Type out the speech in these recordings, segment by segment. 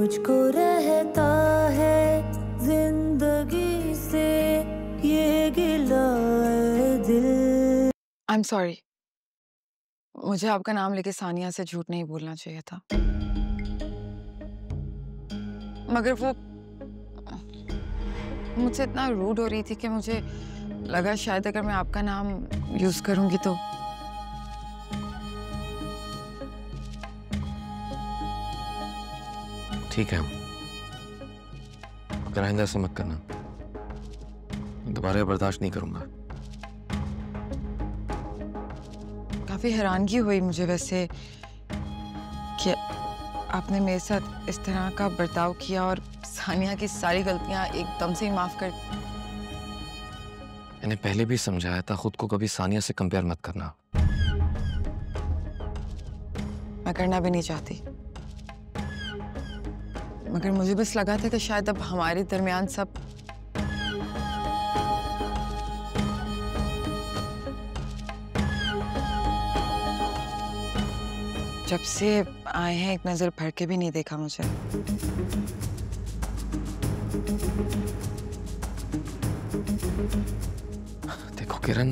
मुझको रहता है जिंदगी से ये गिला दिल। I'm sorry. मुझे आपका नाम लेके सानिया से झूठ नहीं बोलना चाहिए था, मगर वो मुझसे इतना रूड हो रही थी कि मुझे लगा शायद अगर मैं आपका नाम यूज करूंगी तो। ठीक है, मगर आइंदा से मत करना, दोबारा बर्दाश्त नहीं करूंगा। काफी हैरानगी हुई मुझे वैसे कि आपने मेरे साथ इस तरह का बर्ताव किया और सानिया की सारी गलतियां एकदम से ही माफ कर। मैंने पहले भी समझाया था, खुद को कभी सानिया से कंपेयर मत करना। मैं करना भी नहीं चाहती, मगर मुझे बस लगा था कि शायद अब हमारे दरमियान सब जब से आए हैं एक नजर भर के भी नहीं देखा मुझे। देखो किरण,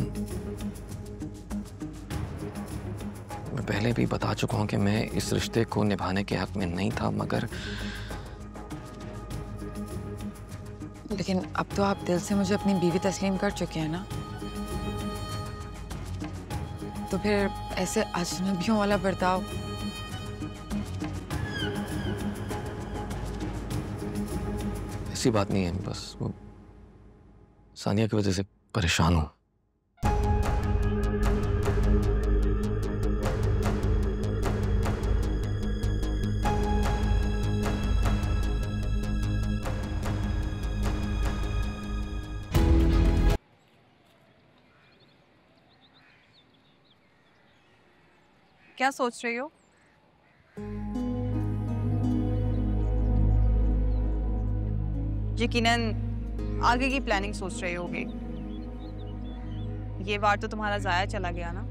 मैं पहले भी बता चुका हूं कि मैं इस रिश्ते को निभाने के हक में नहीं था, मगर लेकिन अब तो आप दिल से मुझे अपनी बीवी तस्लीम कर चुके हैं ना, तो फिर ऐसे अजनबियों वाला बर्ताव। ऐसी बात नहीं है, बस वो सानिया की वजह से परेशान हूं। क्या सोच रही हो? यकीनन आगे की प्लानिंग सोच रही होगी। ये बार तो तुम्हारा जाया चला गया ना।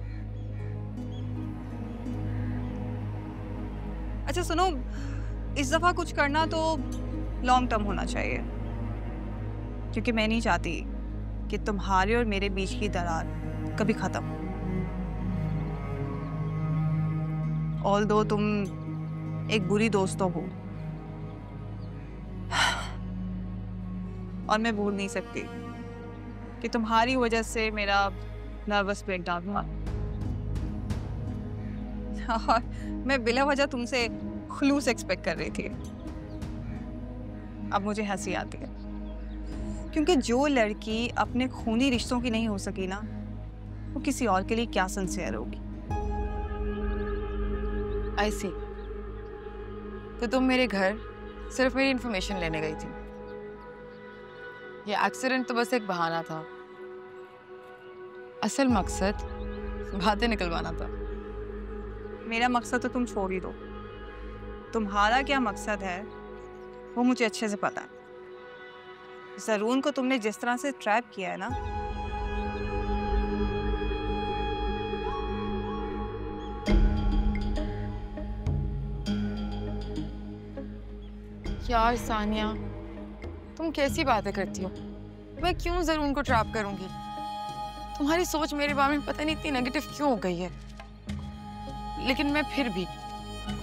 अच्छा सुनो, इस दफा कुछ करना तो लॉन्ग टर्म होना चाहिए, क्योंकि मैं नहीं चाहती कि तुम्हारे और मेरे बीच की दरार कभी खत्म हो। ऑल्दो तुम एक बुरी दोस्त तो हो, और मैं भूल नहीं सकती कि तुम्हारी वजह से मेरा नर्वस ब्रेकडाउन हुआ और मैं बिला वजह तुमसे खुलूस एक्सपेक्ट कर रही थी। अब मुझे हंसी आती है, क्योंकि जो लड़की अपने खूनी रिश्तों की नहीं हो सकी ना, वो किसी और के लिए क्या सिंसियर होगी। आई सी। तो तुम मेरे घर सिर्फ मेरी इंफॉर्मेशन लेने गई थी। ये एक्सीडेंट तो बस एक बहाना था, असल मकसद बातें निकलवाना था। मेरा मकसद तो तुम छोड़ ही दो, तुम्हारा क्या मकसद है वो मुझे अच्छे से पता है। ज़रून को तुमने जिस तरह से ट्रैप किया है ना, यार सानिया, तुम कैसी बातें करती हो? मैं क्यों ज़रून को ट्रैप करूंगी? तुम्हारी सोच मेरे बारे में पता नहीं इतनी नेगेटिव क्यों हो गई है। लेकिन मैं फिर भी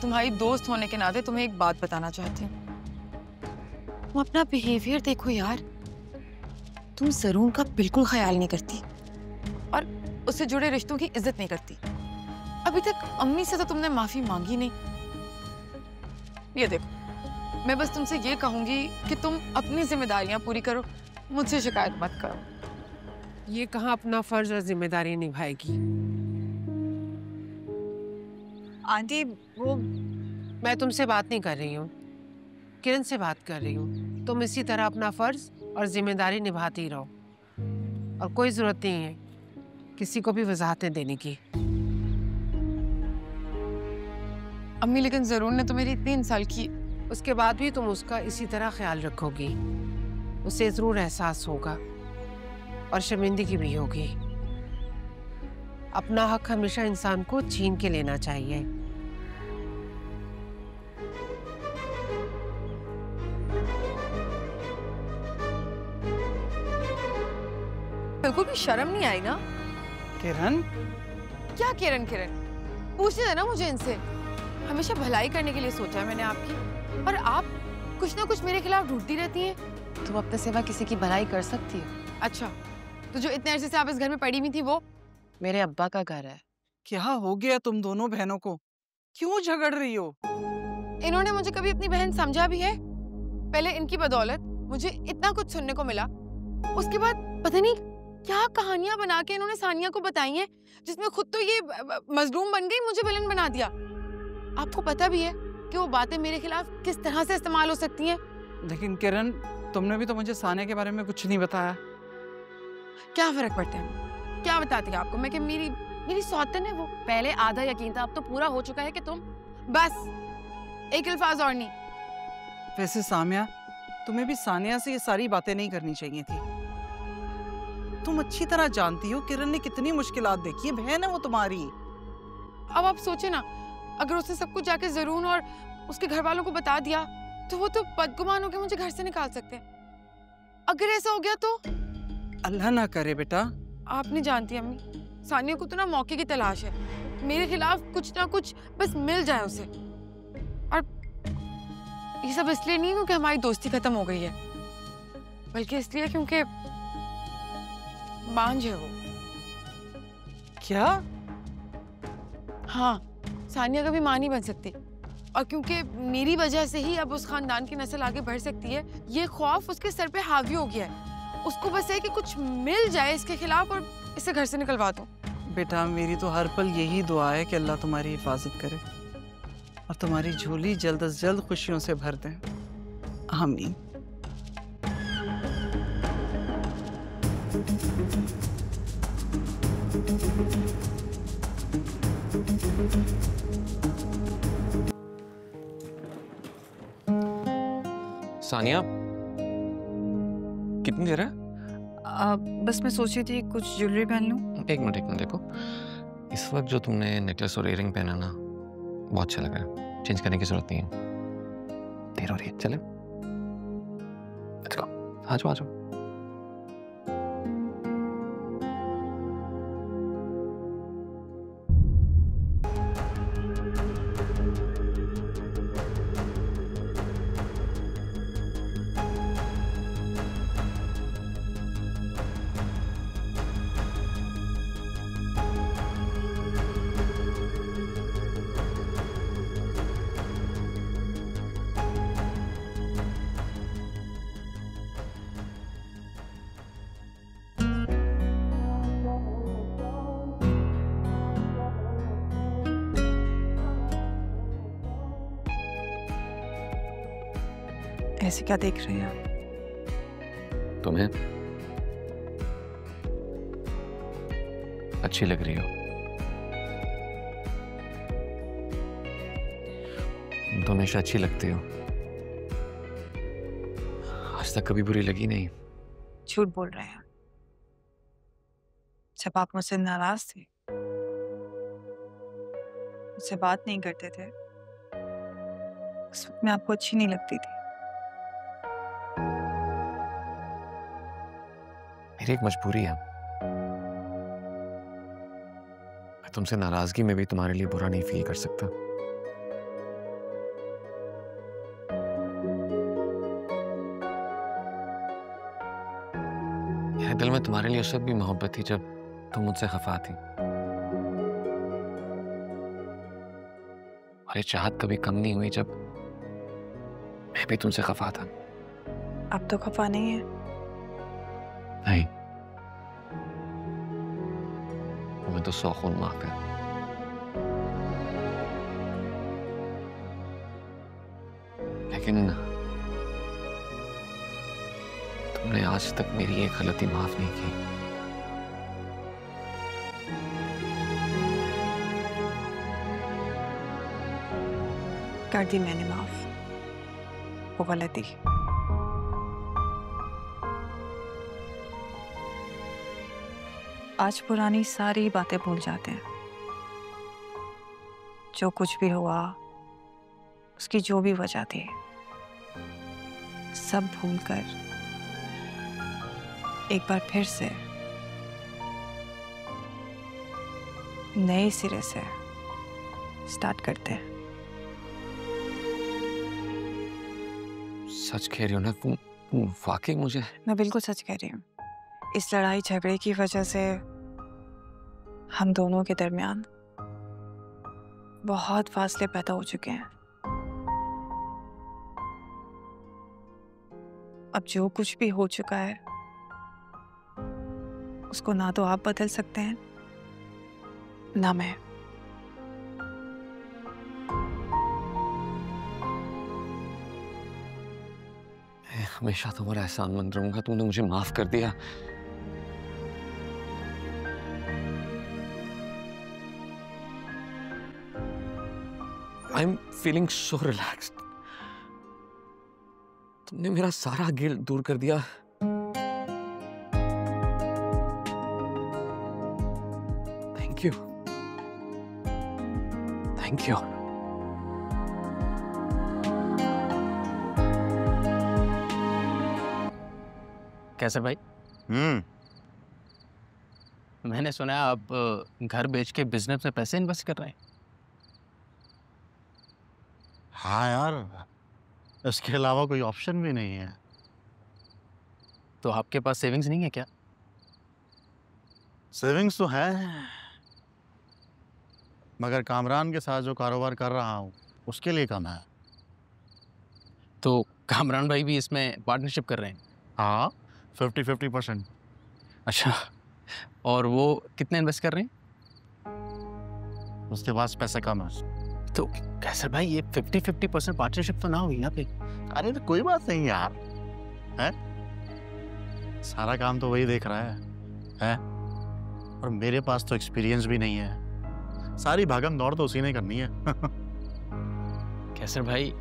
तुम्हारी दोस्त होने के नाते तुम्हें एक बात बताना चाहती हूँ। तुम अपना बिहेवियर देखो यार, तुम ज़रून का बिल्कुल ख्याल नहीं करती और उससे जुड़े रिश्तों की इज्जत नहीं करती। अभी तक अम्मी से तो तुमने माफी मांगी नहीं। ये देखो, मैं बस तुमसे ये कहूंगी कि तुम अपनी जिम्मेदारियां पूरी करो, मुझसे शिकायत मत करो। ये कहाँ अपना फर्ज और जिम्मेदारी निभाएगी? आंटी वो मैं तुमसे बात नहीं कर रही हूँ, किरण से बात कर रही हूँ। तुम इसी तरह अपना फर्ज और जिम्मेदारी निभाती रहो, और कोई जरूरत नहीं है किसी को भी वजाहतें देने की। अम्मी, लेकिन ज़रून ने तो मेरी 3 साल की, उसके बाद भी तुम उसका इसी तरह ख्याल रखोगी। उसे जरूर एहसास होगा और शर्मिंदगी भी होगी। अपना हक हमेशा इंसान को छीन के लेना चाहिए। बिल्कुल भी शर्म नहीं आई ना? किरण, क्या किरण किरण? पूछने देना मुझे इनसे। हमेशा भलाई करने के लिए सोचा है मैंने आपकी, और आप कुछ ना कुछ मेरे खिलाफ ढूंढती रहती हैं। तुम अपने सिवा किसी की भलाई कर सकती हो? अच्छा, तो जो इतने अरसे से आप इस घर में पड़ी हुई थी वो? मेरे अब्बा का घर है। क्या हो गया तुम दोनों बहनों को? क्यों झगड़ रही हो? इन्होंने मुझे कभी अपनी बहन समझा भी है? पहले इनकी बदौलत मुझे इतना कुछ सुनने को मिला, उसके बाद पता नहीं क्या कहानियां बना के इन्होंने सानिया को बताई हैं, जिसमें खुद तो ये मजलूम बन गई, मुझे विलन बना दिया। आपको पता भी है कि वो बातें मेरे खिलाफ किस तरह से इस्तेमाल हो सकती हैं। लेकिन किरण, तुमने भी तो मुझे सानिया के बारे में कुछ नहीं बताया। क्या फर्क पड़ता है? क्या बताती है आपको मैं कि मेरी सौतन है वो? पहले आधा यकीन था, अब तो पूरा हो चुका है कि तुम बस एक अल्फाज और नहीं। वैसे सामिया, तुम्हें भी सानिया से ये सारी बातें नहीं करनी चाहिए थी। तुम अच्छी तरह जानती हो किरण ने कितनी मुश्किलात देखी है, बहन है वो तुम्हारी। अब आप सोचे ना, अगर उसने सब कुछ जाके जरूर और उसके घर वालों को बता दिया तो वो तो बदगुमान होकर मुझे घर से निकाल सकते हैं। अगर ऐसा हो गया तो? अल्लाह ना करे बेटा। आप नहीं जानती अम्मी, सानिया को तो ना मौके की तलाश है, मेरे खिलाफ कुछ ना कुछ बस मिल जाए उसे। और ये सब इसलिए नहीं क्योंकि हमारी दोस्ती खत्म हो गई है, बल्कि इसलिए क्योंकि बांझ है वो। क्या? हाँ, सानिया कभी मां नहीं बन सकती, और क्योंकि मेरी वजह से ही अब उस खानदान की नस्ल आगे बढ़ सकती है, ये खौफ उसके सर पे हावी हो गया है। उसको बस है कि कुछ मिल जाए इसके खिलाफ और इसे घर से निकलवा दो। बेटा, मेरी तो हर पल यही दुआ है कि अल्लाह तुम्हारी हिफाजत करे और तुम्हारी झोली जल्द से जल्द खुशियों से भर दे। आमीन। सानिया, कितनी देर है? बस मैं सोच रही थी कुछ ज्वेलरी पहन लूं। एक मिनट देखो, इस वक्त जो तुमने नेकलेस और इयररिंग पहना ना, बहुत अच्छा लग रहा है। चेंज करने की जरूरत नहीं है, देर हो रही है। चले, लेट्स गो। आ जाओ आ जाओ। ऐसे क्या देख रहे हैं? तुम्हें अच्छी लग रही हो। तुम तो हमेशा अच्छी लगती हो, आज तक कभी बुरी लगी नहीं। झूठ बोल रहे हैं। जब आप मुझसे नाराज थे, मुझसे बात नहीं करते थे, उस वक्त मैं आपको अच्छी नहीं लगती थी। मेरी एक मजबूरी है, मैं तुमसे नाराजगी में भी तुम्हारे लिए बुरा नहीं फील कर सकता। मेरे दिल में तुम्हारे लिए उस वक्त भी मोहब्बत थी जब तुम मुझसे खफा थी, और ये चाहत कभी कम नहीं हुई जब मैं भी तुमसे खफा था। अब तो खफा नहीं है। नहीं, मैं तो 100 खून माफ है। लेकिन तुमने आज तक मेरी एक गलती माफ नहीं की। कर दी मैंने माफ, वो गलती। आज पुरानी सारी बातें भूल जाते हैं। जो कुछ भी हुआ, उसकी जो भी वजह थी, सब भूलकर एक बार फिर से नए सिरे से स्टार्ट करते हैं। सच कह रही हो ना तुम वाकई मुझे? मैं बिल्कुल सच कह रही हूँ। इस लड़ाई झगड़े की वजह से हम दोनों के दरमियान बहुत फासले पैदा हो चुके हैं। अब जो कुछ भी हो चुका है उसको ना तो आप बदल सकते हैं ना मैं। मैं हमेशा तुम्हारा एहसानमंद रहूंगा, तुमने मुझे माफ कर दिया। I am feeling so relaxed. तुमने मेरा सारा गिल्ट दूर कर दिया। Thank you, thank you. Kaiser भाई, मैंने सुना है आप घर बेच के बिजनेस में पैसे इन्वेस्ट कर रहे हैं। हाँ यार, इसके अलावा कोई ऑप्शन भी नहीं है। तो आपके पास सेविंग्स नहीं है क्या? सेविंग्स तो है, मगर कामरान के साथ जो कारोबार कर रहा हूँ उसके लिए कम है। तो कामरान भाई भी इसमें पार्टनरशिप कर रहे हैं? हाँ, 50-50%। अच्छा, और वो कितने इन्वेस्ट कर रहे हैं? उसके पास पैसे कम है। तो कैसर भाई, ये 50-50% पार्टनरशिप तो ना हुई ना फिर? अरे तो कोई बात नहीं यार, है सारा काम तो वही देख रहा है? और मेरे पास तो एक्सपीरियंस भी नहीं है, सारी भागम दौड़ तो उसी ने करनी है। कैसर भाई,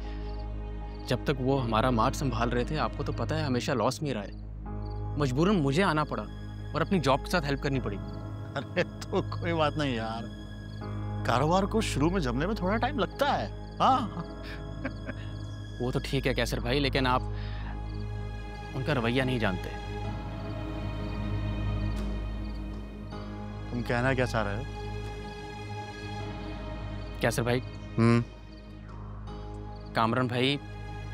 जब तक वो हमारा मार्ट संभाल रहे थे आपको तो पता है हमेशा लॉस में रहा है। मजबूरन मुझे आना पड़ा और अपनी जॉब के साथ हेल्प करनी पड़ी। अरे तो कोई बात नहीं यार, कारोबार को शुरू में जमने में थोड़ा टाइम लगता है। हाँ वो तो ठीक है कैसर भाई, लेकिन आप उनका रवैया नहीं जानते। तुम कहना क्या चाह रहे हो? कैसर भाई, कामरान भाई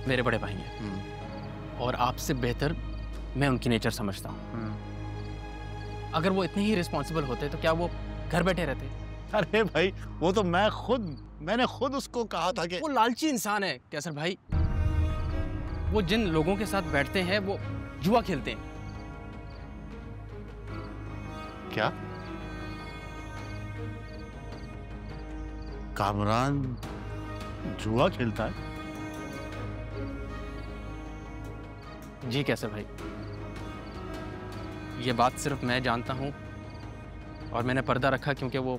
मेरे बड़े भाई हैं और आपसे बेहतर मैं उनकी नेचर समझता हूँ। अगर वो इतने ही रिस्पॉन्सिबल होते तो क्या वो घर बैठे रहते? अरे भाई, वो तो मैंने खुद उसको कहा था कि वो लालची इंसान है कैसर भाई। वो जिन लोगों के साथ बैठते हैं वो जुआ खेलते हैं। क्या कामरान जुआ खेलता है? जी कैसर भाई, ये बात सिर्फ मैं जानता हूँ और मैंने पर्दा रखा क्योंकि वो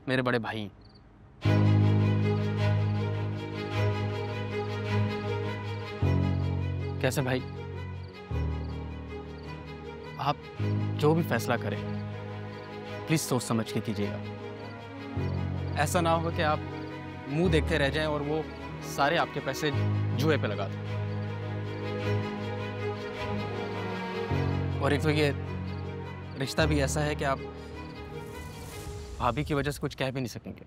मेरे बड़े भाई हैं। कैसर भाई, आप जो भी फैसला करें प्लीज सोच समझ के कीजिएगा। ऐसा ना हो कि आप मुंह देखते रह जाएं और वो सारे आपके पैसे जुए पे लगा दें। और एक तो ये रिश्ता भी ऐसा है कि आप भाभी की वजह से कुछ कह भी नहीं सकेंगे।